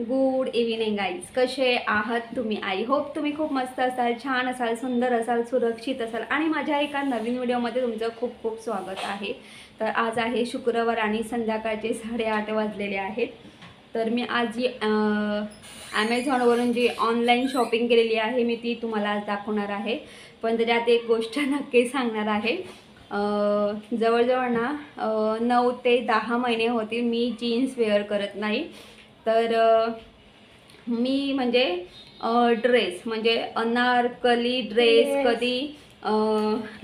Good evening guys, कसे आहात तुम्ही? आय होप तुम्ही खूप मस्त असाल, छान असाल, सुंदर असाल, सुरक्षित असाल आणि माझ्या एका नवीन व्हिडिओमध्ये तुमचं खूप खूप स्वागत आहे. तर आज आहे शुक्रवार आणि संध्याकाळचे 8:30 वाजलेले आहेत. तर मी आज जी ॲमेझॉनवरून जी ऑनलाईन शॉपिंग केलेली आहे मी ती तुम्हाला आज दाखवणार आहे. पण त्याच्यात एक गोष्ट नक्की सांगणार आहे. जवळजवळ ना 9 ते 10 महिने होतील मी जीन्स वेअर करत नाही. तर मी म्हणजे ड्रेस म्हणजे अनारकली ड्रेस, कधी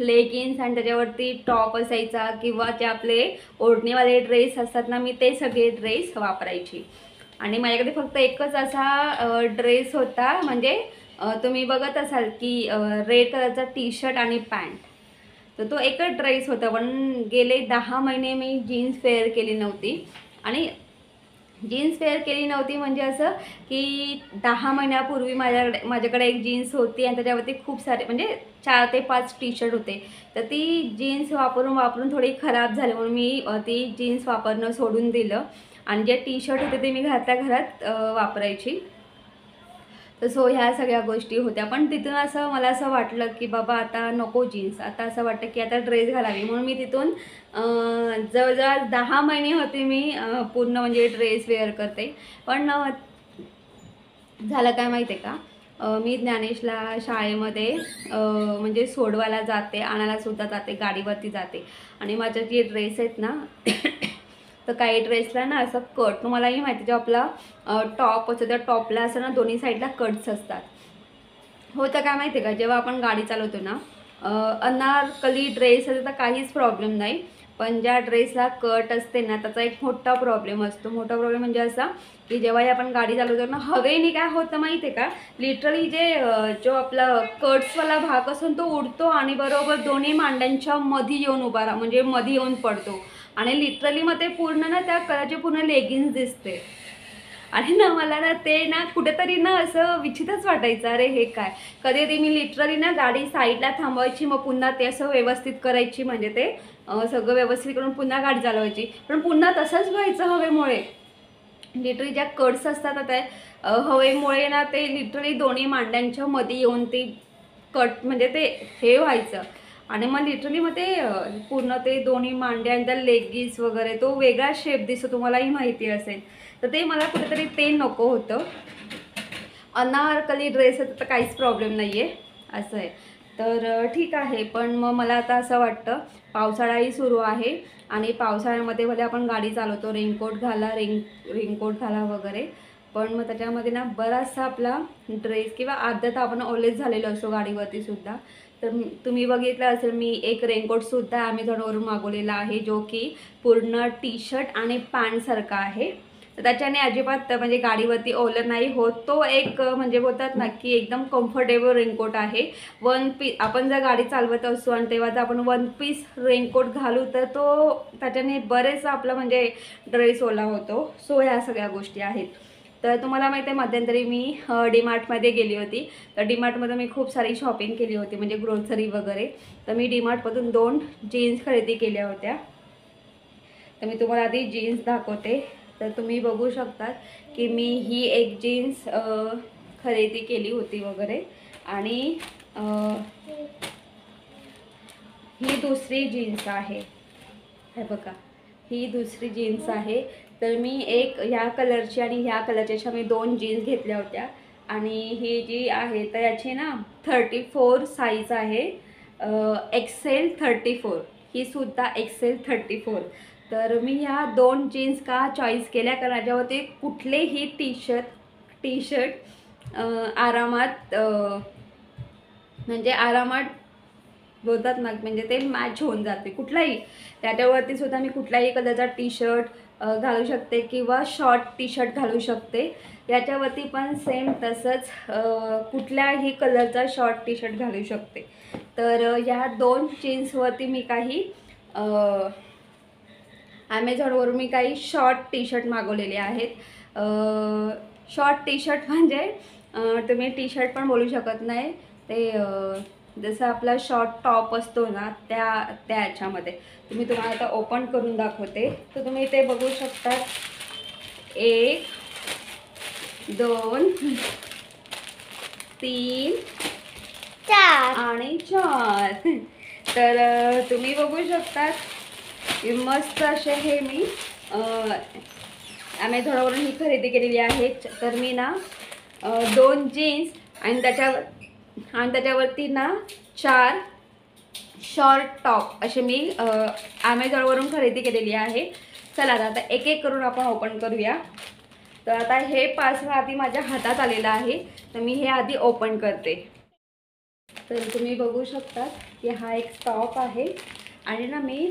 लेगिन्स आणि त्याच्यावरती टॉप असायचा किंवा जे आपले ओढणीवाले ड्रेस असतात ना, मी ते सगळे ड्रेस वापरायची. आणि माझ्याकडे फक्त एकच असा ड्रेस होता, म्हणजे तुम्ही बघत असाल की रेड कलरचा टी शर्ट आणि पॅन्ट. तर तो एकच ड्रेस होता. पण गेले 10 महिने मी जीन्स वेअर केली नव्हती. आणि जीन्स वेअर केली नव्हती म्हणजे असं की 10 महिन्यापूर्वी माझ्याकडे एक जीन्स होती आणि त्याच्यावरती खूप सारे म्हणजे 4 ते 5 टी शर्ट होते. तर ती जीन्स वापरून थोडी खराब झाली म्हणून मी ती जीन्स वापरणं सोडून दिलं आणि जे टी शर्ट होते ते मी घरातल्या घरात वापरायची. तर सो ह्या सगळ्या गोष्टी होत्या. पण तिथून असं मला असं वाटलं की बाबा आता नको जीन्स, आता असं वाटतं की आता ड्रेस घालावी. म्हणून मी तिथून जवळजवळ 10 महिने होते मी पूर्ण म्हणजे ड्रेस वेअर करते. पण झालं काय माहिती आहे का, मी ज्ञानेशला शाळेमध्ये म्हणजे सोडवायला जाते, आणायलासुद्धा जाते, गाडीवरती जाते. आणि माझे जे ड्रेस आहेत ना तर काही ड्रेसला ना असं कट, तुम्हालाही माहिती जो आपला टॉप असतो त्या टॉपला असं ना दोन्ही साईडला कट्स असतात. होतं काय माहिती आहे का, जेव्हा आपण गाडी चालवतो ना अनारकली ड्रेस असेल तर काहीच प्रॉब्लेम नाही. पण ज्या ड्रेसला कट असते ना त्याचा एक मोठा प्रॉब्लेम असतो. मोठा प्रॉब्लेम म्हणजे असा की जेव्हा आपण गाडी चालवतो ना, हवेने काय होतं माहिती आहे का, लिटरली जो आपला कट्सवाला भाग असतो तो उडतो आणि बरोबर दोन्ही मांड्यांच्या मध्ये येऊन म्हणजे मध्ये येऊन पडतो. आणि लिटरली मग ते पूर्ण ना त्या कलरचे पूर्ण लेगिन्स दिसते. आणि ना मला ना ते ना कुठेतरी ना असं विचित्रच वाटायचं, अरे हे काय. कधी कधी मी लिटरली ना गाडी साईडला थांबवायची, मग पुन्हा ते असं व्यवस्थित करायची, म्हणजे ते सगळं व्यवस्थित करून पुन्हा गाडी चालवायची. पण पुन्हा तसंच व्हायचं हवेमुळे. लिटरली ज्या कट्स असतात ना त्या हवेमुळे ना ते लिटरली दोन्ही मांड्यांच्या मध्ये येऊन ते कट म्हणजे ते हे व्हायचं. आणि मग लिटरली मग ते पूर्ण ते दोन्ही मांड्या आणि त्या लेगीज वगैरे तो वेगळा शेप दिसतो, तुम्हालाही माहिती असेल. तर ते मला कुठेतरी ते नको होतं. अनारकली ड्रेस तर काहीच प्रॉब्लेम नाही आहे, असं आहे. तर ठीक आहे. पण मग मला आता असं वाटतं, पावसाळाही सुरू आहे आणि पावसाळ्यामध्ये भले आपण गाडी चालवतो, रेनकोट घाला वगैरे, पण मग त्याच्यामध्ये ना बराचसा आपला ड्रेस किंवा अर्धा तर आपण ओलेच झालेलो असतो गाडीवरती सुद्धा. तर तुम्ही बघितलं असेल, मी एक रेनकोटसुद्धा ॲमेझॉनवरून मागवलेला आहे, जो की पूर्ण टी शर्ट आणि पॅन्टसारखा आहे. तर त्याच्याने अजिबात म्हणजे गाडीवरती ओलं नाही होत. तो एक म्हणजे बोलतात ना की एकदम कम्फर्टेबल रेनकोट आहे. वन पीस आपण जर गाडी चालवत असतो आणि तेव्हा जर आपण वन पीस रेनकोट घालू तर तो त्याच्याने बरेच आपला म्हणजे ड्रेस ओला होतो. सो ह्या सगळ्या गोष्टी आहेत. तर तुम्हाला माहिती आहे, मध्यंतरी मी डीमार्टमध्ये गेली होती. तर डीमार्टमध्ये मी खूप सारी शॉपिंग केली होती, म्हणजे ग्रोसरी वगैरे. तर मी डीमार्टमधून 2 जीन्स खरेदी केल्या होत्या. तर मी तुम्हाला आधी जीन्स दाखवते. तर तुम्ही बघू शकतात की मी ही एक जीन्स खरेदी केली होती वगैरे. आणि ही दुसरी जीन्स आहे, हे बघा, ही दुसरी जीन्स आहे. तर मी एक ह्या कलरची आणि ह्या कलरची अशा मी 2 जीन्स घेतल्या होत्या. आणि ही जी आहे तर याची ना 34 साईज आहे, एक्सेल 34, ही सुद्धा एक्सेल 34. तर मी ह्या 2 जीन्स का चॉईस केल्या, कारण याच्यावरती कुठलेही टी शर्ट आरामात म्हणजे आरामात बोलतात ना, म्हणजे ते मॅच होऊन जाते कुठलाही. त्याच्यावरती सुद्धा मी कुठल्याही कलरचा टी शर्ट घालू शकते किंवा शॉर्ट टी शर्ट घालू शकते. याच्यावरती पण सेम तसंच कुठल्याही कलरचा शॉर्ट टी शर्ट घालू शकते. तर ह्या 2 जीन्सवरती मी काही ॲमेझॉनवरून मी काही शॉर्ट टी शर्ट मागवलेले आहेत. शॉर्ट टी शर्ट म्हणजे तुम्ही टी शर्ट पण बोलू शकत नाही, ते जसं आपला शॉर्ट टॉप असतो ना त्या ह्याच्यामध्ये. तुम्हाला आता ओपन करून दाखवते. तर तुम्ही ते बघू शकता, 1 2 3 4 आणि 4. तर तुम्ही बघू शकता की मस्त असे हे मी ॲमेझॉनवरून ही खरेदी केलेली आहे. तर मी ना 2 जीन्स आणि त्याच्यावरती ना 4 शॉर्ट टॉप असे मी ॲमेझॉनवरून खरेदी केलेली आहे. चला आता एक एक करून आपण ओपन करूया. तर आता हे पार्सल आधी माझ्या हातात आलेलं आहे, तर मी हे आधी ओपन करते. तर तुम्ही बघू शकता की हा एक टॉप आहे आणि ना मी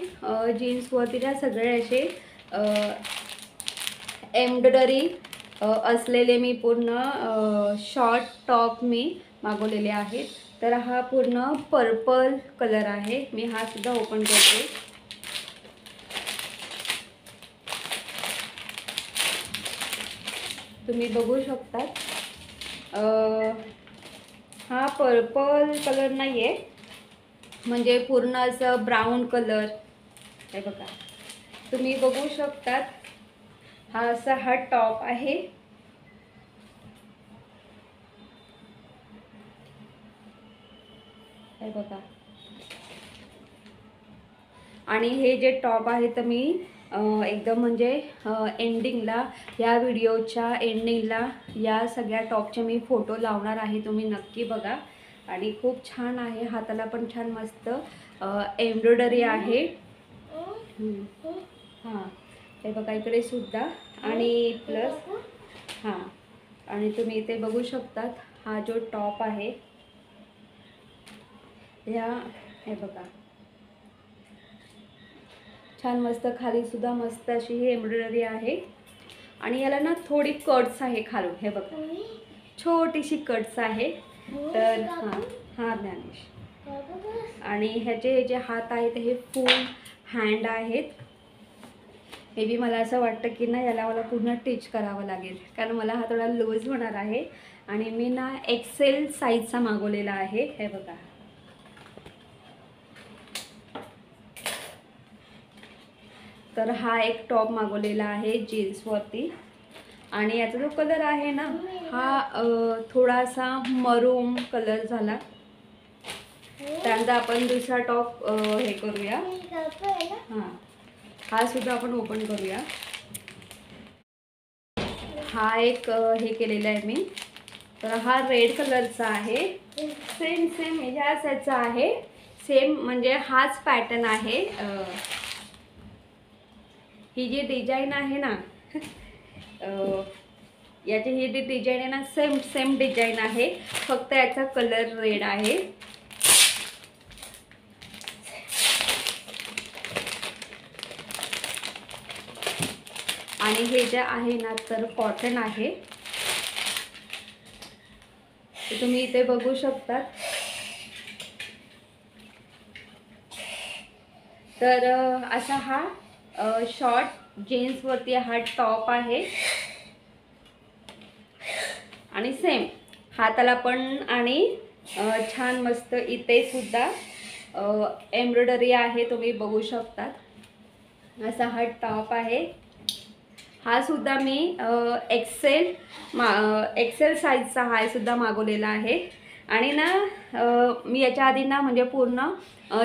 जीन्सवरती ना सगळे असे एम्ब्रॉयडरी असलेले मी पूर्ण शॉर्ट टॉप मी मागवलेले आहेत. तर हा पूर्ण पर्पल कलर आहे. मी हा सुद्धा ओपन करते. तुम्ही बघू शकता हा पर्पल कलर नाही आहे, म्हणजे पूर्ण असं ब्राऊन कलर हे बघा. तुम्ही बघू शकता हा असा हा टॉप आहे. हे बघा. आणि हे जे टॉप आहे तर मी एकदम म्हणजे एंडिंगला, या व्हिडिओच्या एंडिंगला या सगळ्या टॉपचे मी फोटो लावणार आहे. तुम्ही नक्की बघा. आणि खूप छान आहे. हाताला पण छान मस्त एम्ब्रॉयडरी आहे. हां हे बघा इकडे सुद्धा. आणि प्लस हां आणि तुम्ही इथे बघू शकतात हा जो टॉप आहे हे बघा छान मस्त. खाली सुद्धा मस्त अशी ही एम्ब्रॉयडरी आहे. आणि याला ना थोडी कट्स आहे खालून. हे बघा छोटीशी कट्स आहे. तर हां ज्ञानेश. आणि ह्याचे जे हात आहेत हे फुल हँड आहेत. हे बी मला असं वाटतं की ना याला मला पूर्ण टिच करावं लागेल, कारण मला हा थोडा लूज होणार आहे. आणि मी ना एक्सेल साईजचा मागवलेला आहे. हे बघा तर हा एक टॉप मागवलेला आहे जीन्सवरती. आणि याचा जो कलर आहे ना हा थोडासा मरूम कलर झाला. त्यानंतर आपण दुसरा टॉप हे करूया. हां हा सुद्धा आपण ओपन करूया. हा एक हे केलेला आहे मी. तर हा रेड कलरचा आहे. सेम ह्याच याचा आहे. सेम म्हणजे हाच पॅटर्न आहे. ही जी डिझाईन आहे ना याची ही जी डिझाईन आहे ना सेम डिझाईन आहे, फक्त याचा कलर रेड आहे. आणि हे जे आहे ना तर कॉटन आहे. तर तुम्ही इथे बघू शकता. तर असा हा शॉर्ट जीन्सवरती हा टॉप आहे. आणि सेम हाताला पण आणि छान मस्त इथे सुद्धा एम्ब्रॉयडरी आहे. तुम्ही बघू शकता असा हा टॉप आहे. हा सुद्धा मी एक्सेल साईजचा हा सुद्धा मागवलेला आहे. आणि ना मी याच्या आधी ना म्हणजे पूर्ण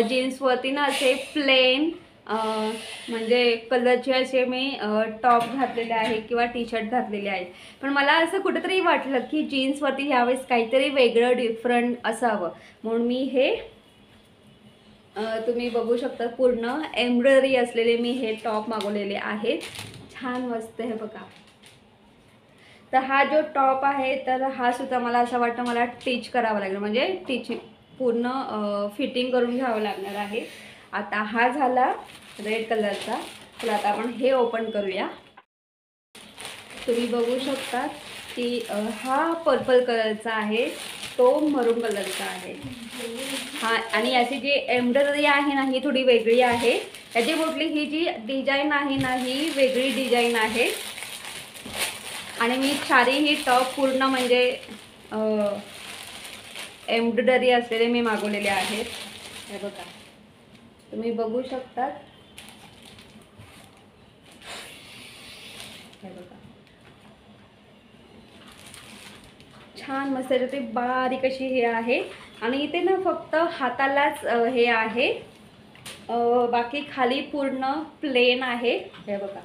जीन्सवरती ना असे प्लेन म्हणजे कलरचे असे मी टॉप घातलेले आहे किंवा टी शर्ट घातलेले आहे. पण मला असं कुठेतरी वाटलं की जीन्सवरती ह्यावेळेस काहीतरी वेगळं डिफरंट असावं, म्हणून मी हे तुम्ही बघू शकता पूर्ण एम्ब्रॉयडरी असलेले मी हे टॉप मागवलेले आहेत. छान मस्त हे बघा. तर हा जो टॉप आहे तर हा सुद्धा मला असं वाटतं मला टिच करावं लागेल, म्हणजे टिचिंग पूर्ण फिटिंग करून घ्यावं लागणार आहे. आता हा झाला रेड कलरचा. तर आता आपण हे ओपन करूया. तुम्ही बघू शकता की हा पर्पल कलरचा आहे, तो मरून कलरचा आहे. हा आणि याची जी एम्ब्रॉयडरी आहे ना ही थोडी वेगळी आहे. याची कुठली ही जी डिझाईन आहे ना ही वेगळी डिझाईन आहे. आणि मी चारही टॉप पूर्ण म्हणजे एम्ब्रॉयडरी असलेले मी मागवलेले आहेत. हे बघा तुम्ही बघू शकता. हे बघा छान मस्त ते बारीक अशी हे आहे आणि इथे ना फक्त हातालाच हे आहे, बाकी खाली पूर्ण प्लेन आहे. हे बघा.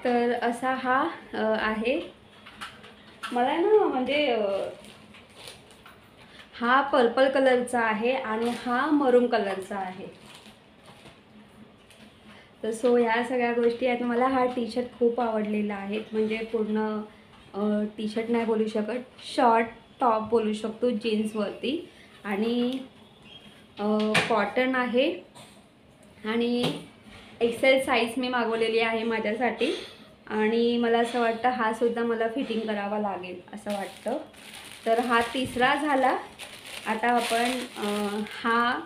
तर असा हा आहे. मला ना म्हणजे हा पर्पल कलरचा आहे आणि हा मरून कलरचा आहे. तर सो ह्या सगळ्या गोष्टी आहेत. मला हा टी शर्ट खूप आवडलेला आहे. म्हणजे पूर्ण टी शर्ट नाही बोलू शकत, शॉर्ट टॉप बोलू शकतो जीन्सवरती. आणि कॉटन आहे आणि एक्सेल साईज मी मागवलेली आहे माझ्यासाठी. आणि मला असं वाटतं हा सुद्धा मला फिटिंग करावा लागेल असं वाटतं. तर हा तिसरा झाला. आता आपण हा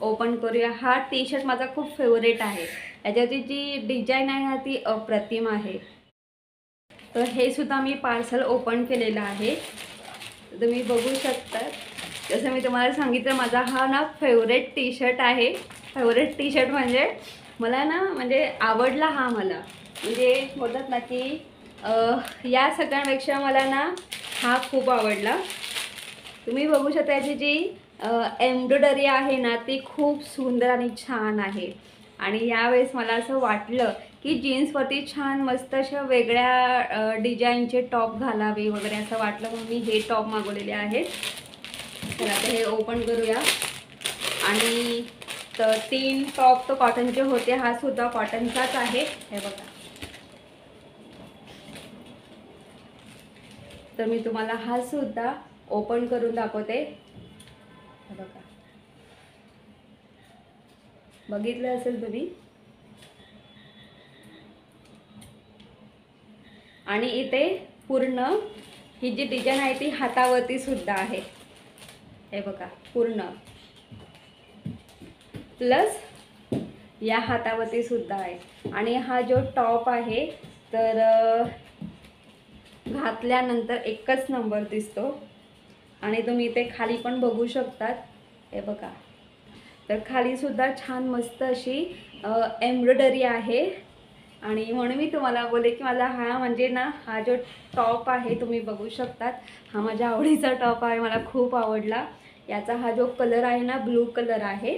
ओपन करूया. हा टी शर्ट माझा खूप फेवरेट आहे. याच्यावरची जी डिझाईन आहे ना ती अप्रतिम आहे. तर हे सुद्धा मी पार्सल ओपन केलेलं आहे. तुम्ही बघू शकता. जसं मी तुम्हाला सांगितलं, माझा हा ना फेवरेट टी शर्ट आहे. फेवरेट टी शर्ट म्हणजे मला ना म्हणजे आवडला हा मला. म्हणजे बोलतात ना की या सगळ्यांपेक्षा मला ना हा खूप आवडला. तुम्ही बघू शकता याची जी एम्ब्रॉयडरी आहे ना ती खूप सुंदर आणि छान आहे. आणि यावेळेस मला असं वाटलं की जीन्सवरती छान मस्त अशा वेगळ्या डिझाईनचे टॉप घालावे वगैरे असं वाटलं, म्हणून मी हे टॉप मागवलेले आहेत. तर आता हे ओपन करूया. आणि तर 3 टॉप तो कॉटनचे होते. हा सुद्धा कॉटनचाच आहे. हे बघा. तर मी तुम्हाला हा सुद्धा ओपन करून दाखवते. हे बघा. बघितलं असेल तुम्ही. आणि इथे पूर्ण ही जी डिझाईन आहे ती हातावरती सुद्धा आहे. हे बघा पूर्ण प्लस या हातावरती सुद्धा आहे. आणि हा जो टॉप आहे तर घातल्यानंतर एकच नंबर दिसतो. आणि तुम्ही इथे खाली पण बघू शकतात. हे बघा. तर खाली सुद्धा छान मस्त अशी एम्ब्रॉयडरी आहे. आणि म्हणून मी तुम्हाला बोलले की मला हा म्हणजे ना हा जो टॉप आहे तुम्ही बघू शकतात, हा माझ्या आवडीचा टॉप आहे. मला खूप आवडला. याचा हा जो कलर आहे ना ब्लू कलर आहे.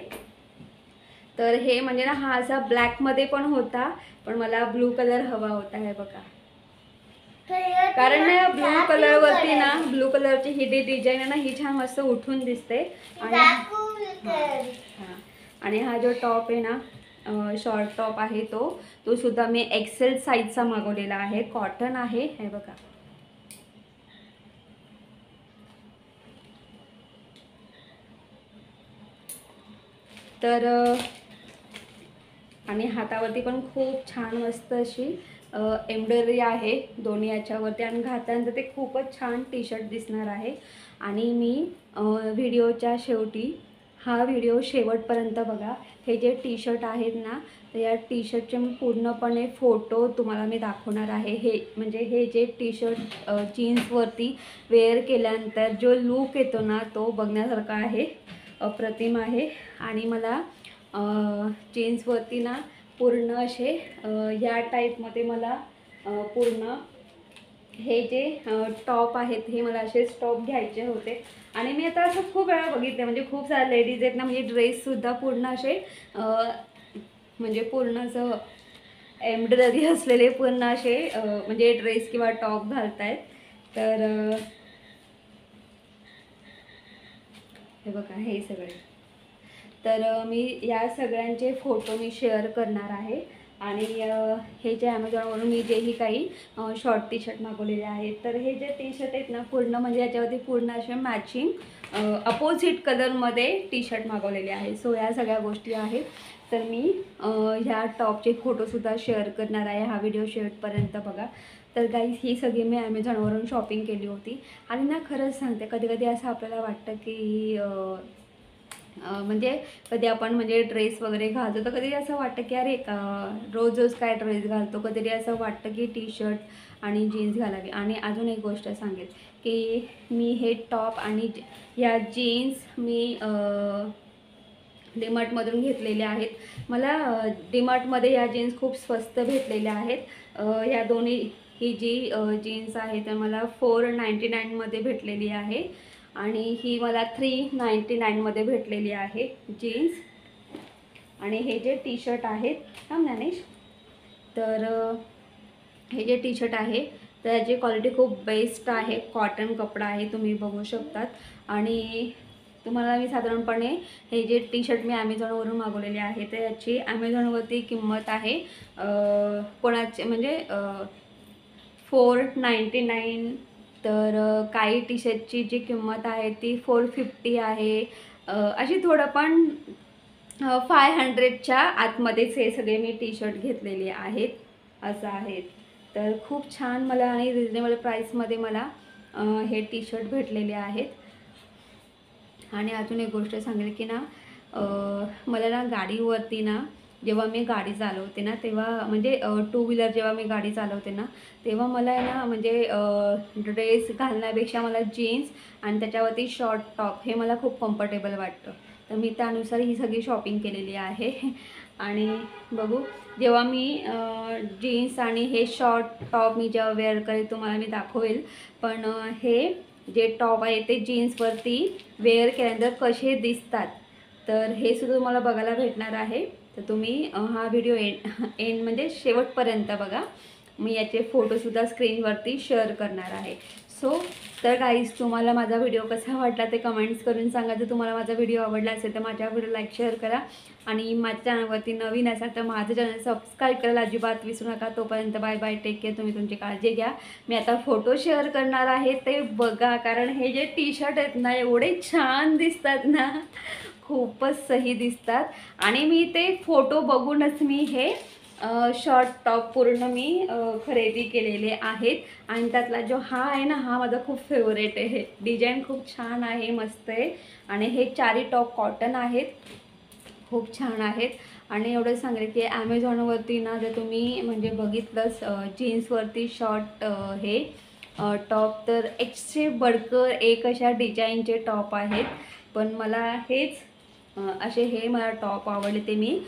तर हे म्हणजे ना हा असा ब्लॅकमध्ये पण होता, पण मला ब्लू कलर हवा होता. हे बघा. कारण ब्लू कलरवरती ना ब्लू कलरची ही डिझाईन आहे ना ही छान मस्त उठून दिसते. आणि हा जो टॉप आहे ना शॉर्ट टॉप आहे तो सुद्धा मी एक्सेल साईजचा मागवलेला आहे. कॉटन आहे. हे बघा. तर आणि हातावरती पण खूप छान मस्त अशी एम्ब्रॉयडरी आहे दोन्ही याच्यावरती. आणि घातल्यानंतर ते खूपच छान टी शर्ट दिसणार आहे. आणि मी व्हिडिओच्या शेवटी हा व्हिडिओ शेवटपर्यंत बघा. हे जे टी शर्ट आहेत ना तर या टी शर्टचे मी पूर्णपणे फोटो तुम्हाला मी दाखवणार आहे. हे म्हणजे हे जे टी शर्ट जीन्सवरती वेअर केल्यानंतर जो लूक येतो ना तो बघण्यासारखा आहे, अप्रतिम आहे. आणि मला जीन्सवरती ना पूर्ण असे या टाईपमध्ये मला पूर्ण हे जे टॉप आहेत हे मला असेच टॉप घ्यायचे होते. आणि मी आता असं खूप वेळा बघितले, म्हणजे खूप साऱ्या लेडीज आहेत ना म्हणजे ड्रेससुद्धा पूर्ण असे म्हणजे पूर्ण असं एम्ब्रॉयडरी असलेले पूर्ण असे म्हणजे ड्रेस किंवा टॉप घालत आहेत. तर हे बघा हे सगळे. तर मी या सगळ्यांचे फोटो मी शेअर करणार आहे. आणि हे जे ॲमेझॉनवरून मी जेही काही शॉर्ट टी शर्ट मागवलेले आहेत तर हे जे टी शर्ट आहेत ना पूर्ण म्हणजे याच्यावरती पूर्ण असे मॅचिंग अपोजिट कलरमध्ये टी शर्ट मागवलेले आहे. सो या सगळ्या गोष्टी आहेत. तर मी ह्या टॉपचे फोटोसुद्धा शेअर करणार आहे. हा व्हिडिओ शेवटपर्यंत बघा. तर गाईज ही सगळी मी ॲमेझॉनवरून शॉपिंग केली होती. आणि ना खरंच सांगते कधी कधी असं आपल्याला वाटतं की म्हणजे कधी आपण म्हणजे ड्रेस वगैरे घालतो तर कधी असं वाटतं की अरे रोज रोज काय ड्रेस घालतो. कधी असं वाटतं की टी शर्ट आणि जीन्स घालावी. आणि अजून एक गोष्ट सांगेल की मी हे टॉप आणि ह्या जीन्स मी डीमार्टमधून घेतलेले आहेत। मला डीमार्टमध्ये या जीन्स खूप स्वस्त भेटलेल्या आहेत। ह्या दोन्ही ही जी जीन्स आहे तर मला 499मध्ये भेटलेली आहे आणि ही मला 399मध्ये भेटलेली आहे जीन्स। आणि हे जे टी शर्ट आहेत थांब ज्ञानेश, तर हे जे टी शर्ट आहे तर याची क्वालिटी खूप बेस्ट आहे, कॉटन कपडा आहे, तुम्ही बघू शकतात। आणि तुम्हाला मी साधारणपणे हे जे टी शर्ट मी ॲमेझॉनवरून मागवलेले आहे तर याची ॲमेझॉनवरती किंमत आहे कोणाची म्हणजे 499, तर काही टी शर्टची जी किंमत आहे ती 450 आहे। अशी थोडं पण 500च्या आतमध्येच हे सगळे मी टी शर्ट घेतलेले आहेत असं आहेत। तर खूप छान मला आणि रिजनेबल प्राईसमध्ये मला हे टी शर्ट भेटलेले आहेत। आणि अजून एक गोष्ट सांगेल की ना, मला ना गाडीवरती ना जेव्हा मी गाडी चालवते ना तेव्हा म्हणजे टू व्हीलर जेव्हा मी गाडी चालवते ना तेव्हा मला आहे ना म्हणजे ड्रेस घालण्यापेक्षा मला जीन्स आणि त्याच्यावरती शॉर्ट टॉप हे मला खूप कम्फर्टेबल वाटतं। तर मी त्यानुसार ही सगळी शॉपिंग केलेली आहे। आणि बघू जेव्हा मी जीन्स आणि हे शॉर्ट टॉप मी जेव्हा वेअर करेल तुम्हाला मी दाखवेल, पण हे जे टॉप आहे ते जीन्सवरती वेअर केल्यानंतर कसे दिसतात तर हे सुद्धा तुम्हाला बघायला भेटणार आहे। तर तुम्ही हा व्हिडिओ एंड म्हणजे शेवटपर्यंत बघा, मी याचे फोटोसुद्धा स्क्रीनवरती शेअर करणार आहे। सो तर गाईज तुम्हाला माझा व्हिडिओ कसा वाटला ते कमेंट्स करून सांगा। जर तुम्हाला माझा व्हिडिओ आवडला असेल तर माझ्या व्हिडिओ लाईक शेअर करा आणि माझ्या चॅनलवरती नवीन असाल तर माझं चॅनल सबस्क्राईब करायला अजिबात विसरू नका। तोपर्यंत बाय बाय, टेक केअर, तुम्ही तुमची काळजी घ्या। मी आता फोटो शेअर करणार आहे ते बघा, कारण हे जे टी शर्ट आहेत ना एवढे छान दिसतात ना, खूपच सही दिसतात। आणि मी ते फोटो बघूनच मी हे शॉर्ट टॉप पूर्ण मी खरेदी केलेले आहेत। आणि त्यातला जो हा आहे ना हा माझा खूप फेवरेट आहे, डिझाईन खूप छान आहे, मस्त आहे। आणि हे चारी टॉप कॉटन आहेत, खूप छान आहेत। आणि एवढं सांगेल की ॲमेझॉनवरती ना जर तुम्ही म्हणजे बघितलंच जीन्सवरती शॉर्ट हे टॉप तर एकशे बडकर एक अशा डिझाईनचे टॉप आहेत, पण मला हेच असे हे मला टॉप आवडले ते मी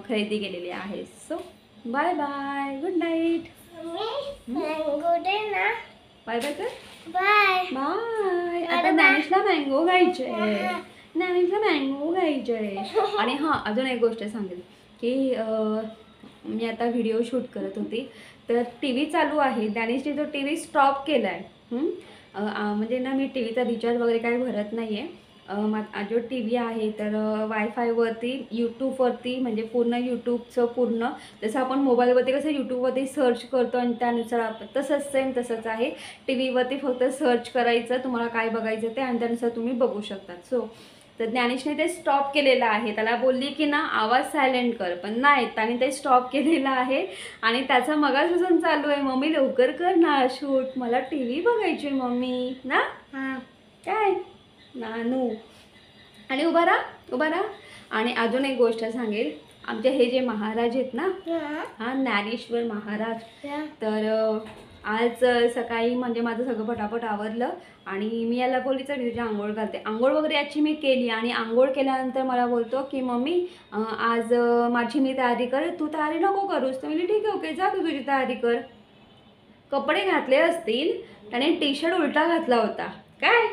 खरेदी केलेले आहे। So bye bye, good night, good ना, बाय बाय कर, बाय बाय। आता ज्ञानेशला मँगो घ्यायचे आहे, ज्ञानेशला मँगो घ्यायचे आहे। आणि हां अजून एक गोष्ट सांगेल की मी आता व्हिडिओ शूट करत होती तर टी व्ही चालू आहे, ज्ञानेशने जो टी व्ही स्टॉप केला आहे म्हणजे ना मी टी व्हीचा रिचार्ज वगैरे काही भरत नाही आहे। जो टी व्ही आहे तर वायफायवरती यूट्यूबवरती म्हणजे पूर्ण यूट्यूबचं पूर्ण जसं आपण मोबाईलवरती कसं यूट्यूबवरती सर्च करतो आणि त्यानुसार आपण तसंच सेम तसंच आहे, टी व्हीवरती फक्त सर्च करायचं तुम्हाला काय बघायचं ते आणि त्यानुसार तुम्ही बघू शकतात। सो तर ज्ञानेशने ते स्टॉप केलेलं आहे, त्याला बोलली की ना आवाज सायलेंट कर, पण नाही त्याने ते स्टॉप केलेलं आहे। आणि त्याचा मगापासून चालू आहे, मम्मी लवकर कर ना शूट, मला टी व्ही बघायची मम्मी ना, काय नानू। आणि उभा राहा। आणि अजून एक गोष्ट सांगेल, आमचे हे जे महाराज आहेत ना हा ज्ञानेश्वर महाराज, तर आज सकाळी म्हणजे माझं सगळं पटापट आवरलं आणि मी याला बोलली चल मी तुझी आंघोळ घालते। आंघोळ वगैरे याची मी केली आणि आंघोळ केल्यानंतर मला बोलतो की मम्मी आज माझी मी तयारी कर, तू तयारी नको करूस। तर मी ठीक आहे ओके जा तू तुझी तयारी कर। कपडे घातले असतील, त्याने टी शर्ट उलटा घातला होता काय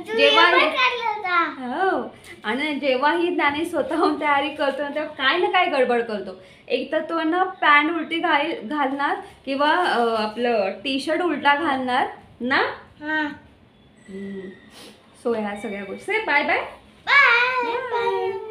जेव्हा हो, आणि जेव्हाही त्याने स्वतःहून तयारी करतो तेव्हा काय ना काय गडबड करतो। एक तर तो ना पॅन्ट उलटी घालणार किंवा आपलं टी शर्ट उलटा घालणार ना। सो ह्या सगळ्या गोष्टी बाय बाय, बाय.